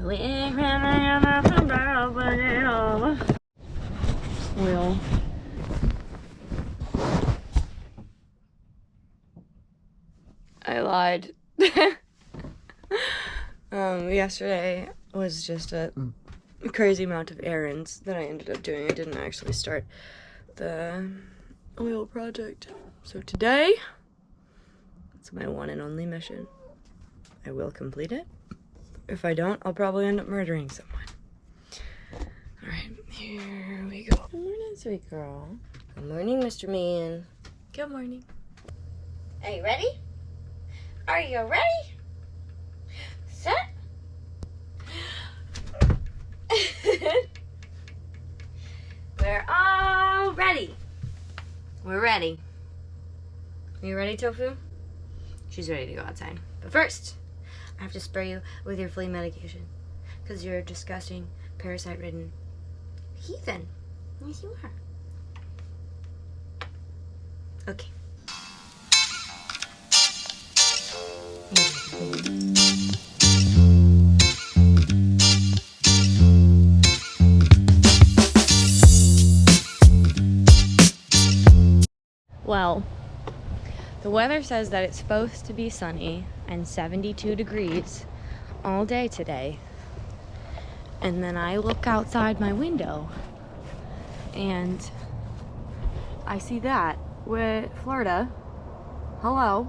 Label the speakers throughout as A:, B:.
A: Oil. I lied. Yesterday was just a crazy amount of errands that I ended up doing. I didn't actually start the oil project. So today, it's my one and only mission. I will complete it. If I don't, I'll probably end up murdering someone. Alright, here we go. Good morning, sweet girl. Good morning, Mr. Man. Good morning. Are you ready? Are you ready? Set. We're all ready. We're ready. Are you ready, Tofu? She's ready to go outside. But first, I have to spray you with your flea medication. Because you're a disgusting, parasite-ridden heathen. Yes, you are. Okay. Well, the weather says that it's supposed to be sunny and 72 degrees all day today. And then I look outside my window and I see that with Florida. Hello.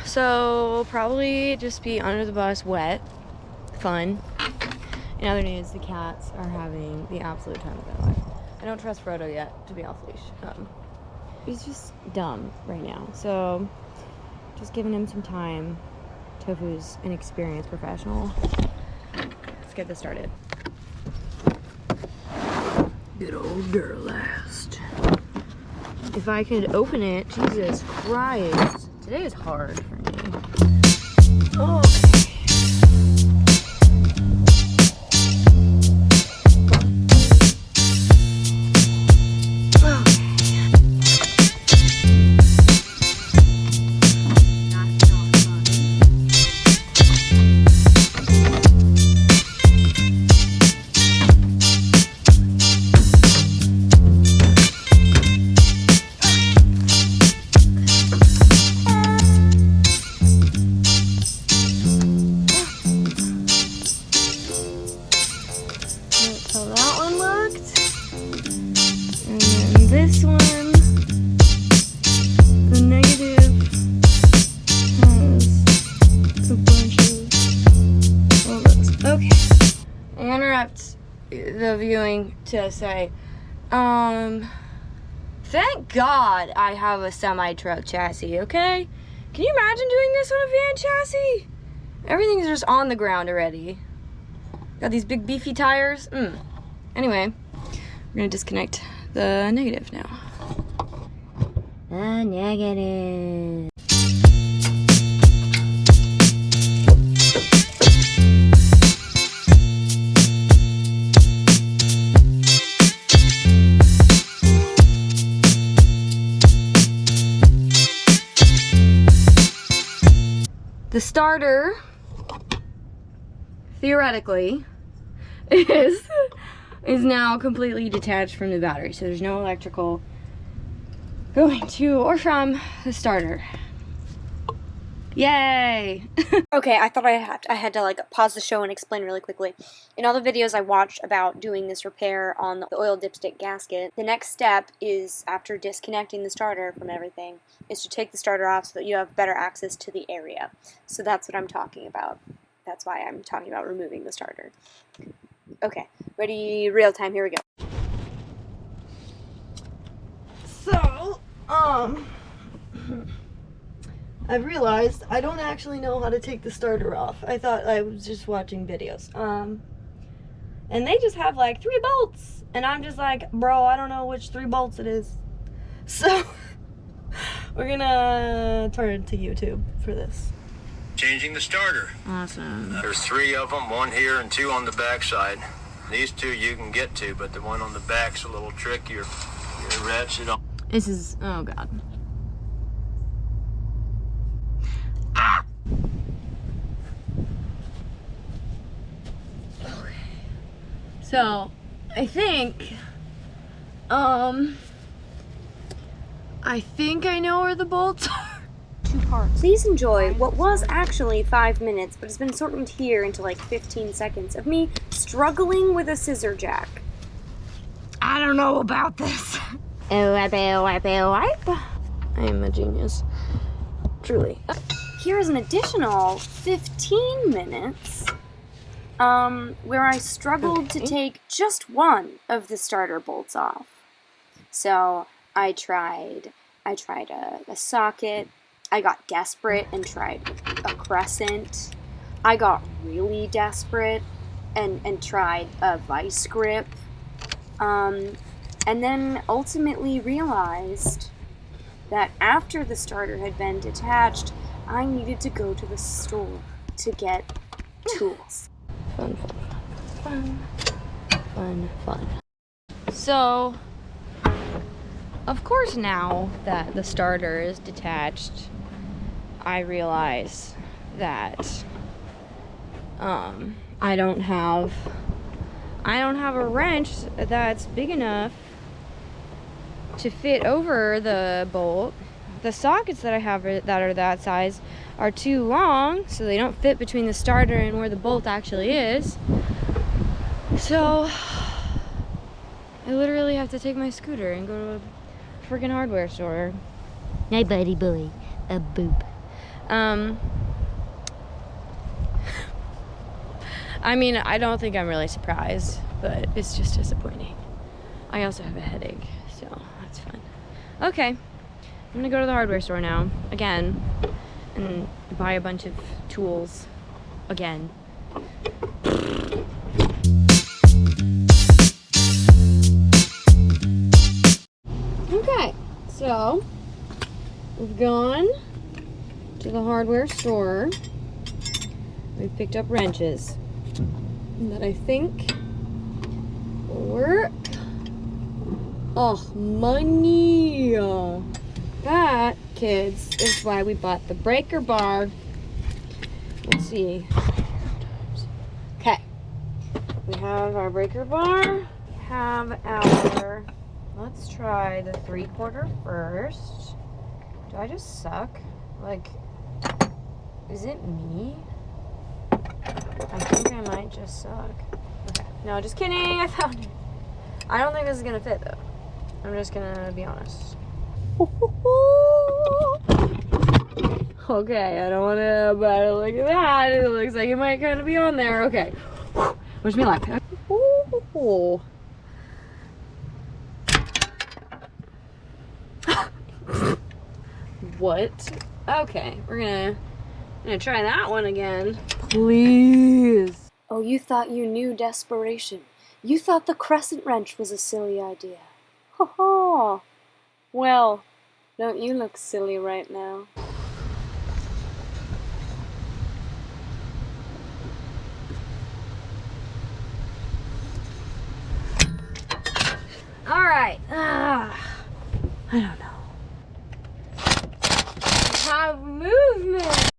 A: So probably just be under the bus, wet, fun. In other news, the cats are having the absolute time of their life. I don't trust Frodo yet to be off leash. He's just dumb right now. So just giving him some time. Tofu's an experienced professional. Let's get this started. Good old Duralast. If I could open it, Jesus Christ. Today is hard for me. Okay. This one, the negative, has a bunch of all those. Okay. I interrupt the viewing to say, thank God I have a semi-truck chassis, okay? Can you imagine doing this on a van chassis? Everything's just on the ground already. Got these big beefy tires. Anyway, we're gonna disconnect the negative now. The negative. The starter, theoretically, is now completely detached from the battery, so there's no electrical going to or from the starter. Yay!
B: Okay, I thought I had to like pause the show and explain really quickly. In all the videos I watched about doing this repair on the oil dipstick gasket, the next step is, after disconnecting the starter from everything, is to take the starter off so that you have better access to the area. So that's what I'm talking about. That's why I'm talking about removing the starter. Okay, ready, real time, here we go.
A: So, I've realized I don't actually know how to take the starter off. I thought I was just watching videos. And they just have like 3 bolts. And I'm just like, bro, I don't know which 3 bolts it is. So, we're gonna turn to YouTube for this.
C: Changing the starter.
A: Awesome.
C: There's 3 of them, 1 here and 2 on the back side. These 2 you can get to, but the one on the back's a little trickier. You ratchet on.
A: This is, oh god. So, I think I know where the bolts are. 2 parts.
B: Please enjoy what was actually 5 minutes, but has been shortened here into like 15 seconds of me struggling with a scissor jack.
A: I don't know about this. I am a genius. Truly.
B: Here's an additional 15 minutes where I struggled to take just one of the starter bolts off. So I tried a socket. I got desperate and tried a crescent. I got really desperate and tried a vice grip. And then ultimately realized that after the starter had been detached, I needed to go to the store to get tools.
A: Fun. So, of course now that the starter is detached, I realize that I don't have a wrench that's big enough to fit over the bolt. The sockets that I have that are that size are too long, so they don't fit between the starter and where the bolt actually is. So I literally have to take my scooter and go to a freaking hardware store. Hey buddy boy, a boop. I mean, I don't think I'm really surprised, but it's just disappointing. I also have a headache, so that's fun. Okay, I'm gonna go to the hardware store now, again, and buy a bunch of tools, again. Okay, so we've gone to the hardware store. We've picked up wrenches that I think will work. Oh, money! That, kids, is why we bought the breaker bar. Let's see. Okay. We have our breaker bar. We have our... Let's try the 3/4 first. Do I just suck? Like, is it me? I think I might just suck. Okay. No, just kidding. I found it. I don't think this is gonna fit though. I'm just gonna be honest. Okay, I don't wanna, but look at that. It looks like it might kind of be on there. Okay. Wish me luck. What? Okay, we're gonna try that one again. Please.
B: Oh, you thought you knew desperation. You thought the crescent wrench was a silly idea. Ha ha. Well, don't you look silly right now?
A: All right. I don't know. Have movement.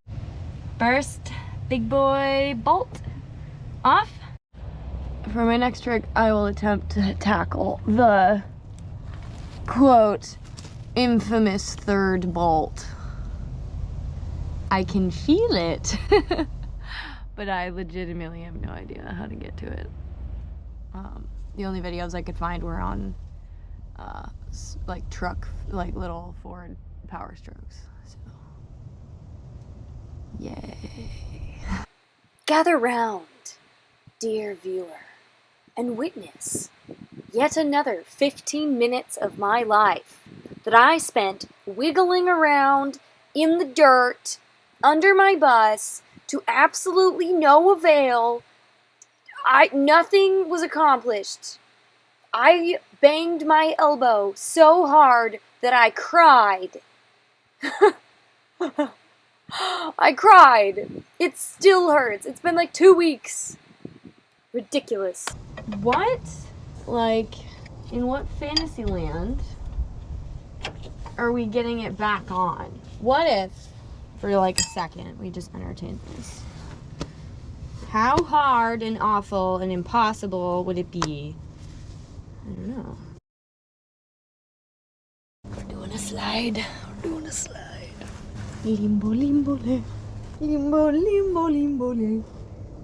A: First, big boy bolt off. For my next trick, I will attempt to tackle the quote infamous third bolt. I can feel it, but I legitimately have no idea how to get to it. The only videos I could find were on like little Ford Power Strokes. So, yay.
B: Gather round, dear viewer, and witness yet another 15 minutes of my life that I spent wiggling around in the dirt under my bus to absolutely no avail. Nothing was accomplished. I banged my elbow so hard that I cried. I cried. It still hurts. It's been like 2 weeks. Ridiculous.
A: What? Like, in what fantasy land are we getting it back on? What if, for like a second, we just entertain this? How hard and awful and impossible would it be? I don't know. We're doing a slide. We're doing a slide. Limbo, limbo, le. Limbo, limbo, limbo, le.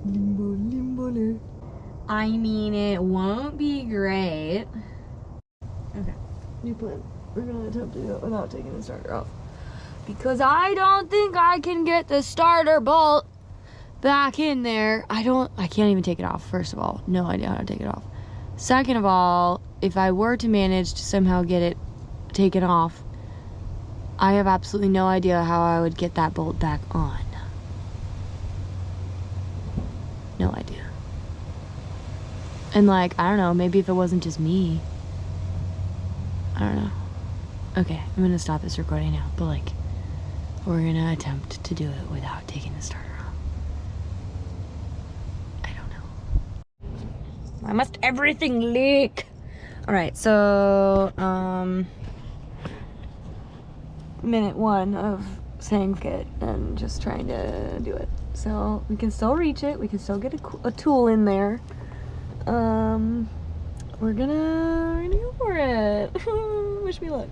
A: Limbo, limbo, le. I mean, it won't be great. Okay, new plan. We're gonna attempt to do it without taking the starter off. Because I don't think I can get the starter bolt back in there. I can't even take it off, first of all. No idea how to take it off. Second of all, if I were to manage to somehow get it taken off, I have absolutely no idea how I would get that bolt back on. No idea. And like, I don't know, maybe if it wasn't just me. I don't know. Okay, I'm gonna stop this recording now, but like, we're gonna attempt to do it without taking the starter off. I don't know. Why must everything leak? Alright, so, minute 1 of saying it and just trying to do it. So, we can still reach it, we can still get a tool in there. We're gonna go for it. Wish me luck.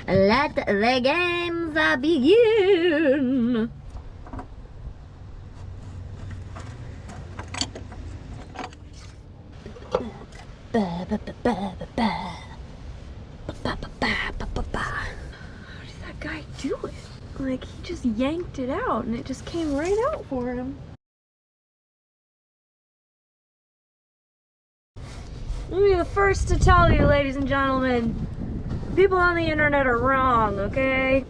A: Let the games begin. How did that guy do it? Like, he just yanked it out and it just came right out for him. Let me be the first to tell you, ladies and gentlemen, people on the internet are wrong, okay?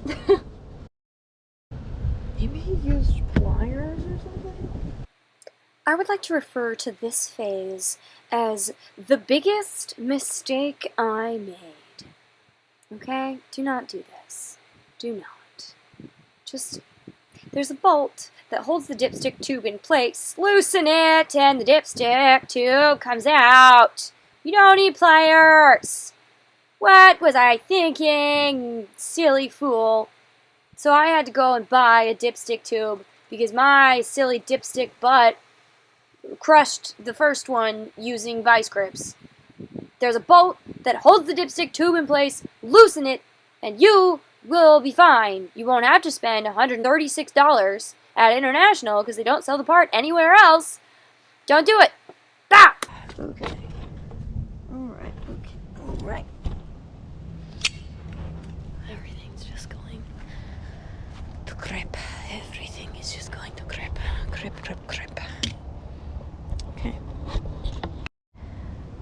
A: Maybe he used pliers or something?
B: I would like to refer to this phase as the biggest mistake I made. Okay? Do not do this. Do not. Just, there's a bolt that holds the dipstick tube in place. Loosen it and the dipstick tube comes out. You don't need pliers. What was I thinking? Silly fool. So I had to go and buy a dipstick tube because my silly dipstick butt crushed the first one using vice grips. There's a bolt that holds the dipstick tube in place. Loosen it and you will be fine. You won't have to spend $136 at International because they don't sell the part anywhere else. Don't do it. Stop!
A: Okay. Alright, okay. Alright. Everything's just going to crap. Everything is just going to crap. Crap, crap, crap. Okay.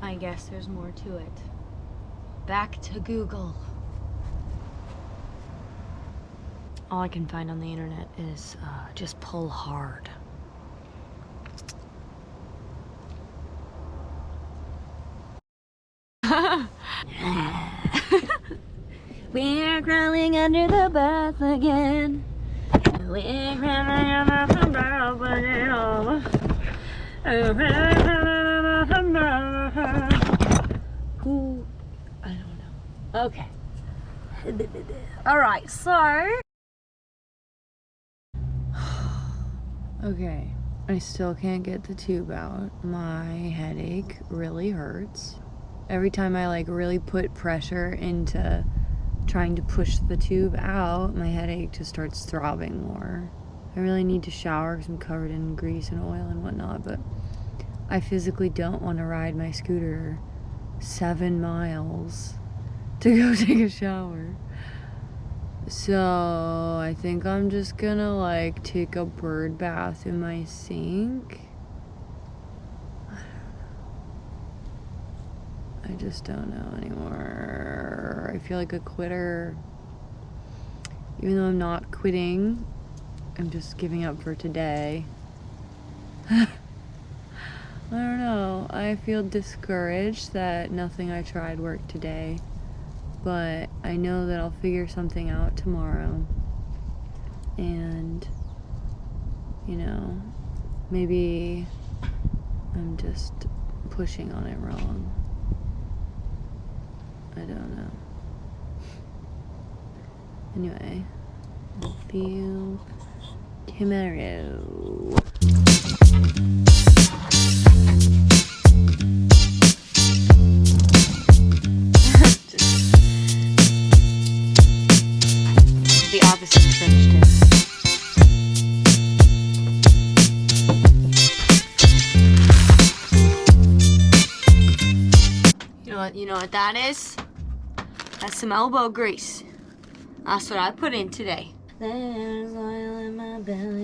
A: I guess there's more to it. Back to Google. All I can find on the internet is just pull hard. We're crawling under the bus again. We're crawling under the bus again. Who? I don't know. Okay. Alright, so. Okay, I still can't get the tube out. My headache really hurts. Every time I like really put pressure into trying to push the tube out, my headache just starts throbbing more. I really need to shower because I'm covered in grease and oil and whatnot, but I physically don't want to ride my scooter 7 miles to go take a shower. So I think I'm just gonna like take a bird bath in my sink. I just don't know anymore. I feel like a quitter. Even though I'm not quitting, I'm just giving up for today. I don't know. I feel discouraged that nothing I tried worked today. But I know that I'll figure something out tomorrow. And, you know, maybe I'm just pushing on it wrong. I don't know. Anyway, I'll see you tomorrow.
B: the opposite of French tips. You know what that is? That's some elbow grease. That's what I put in today. There's oil in my belly.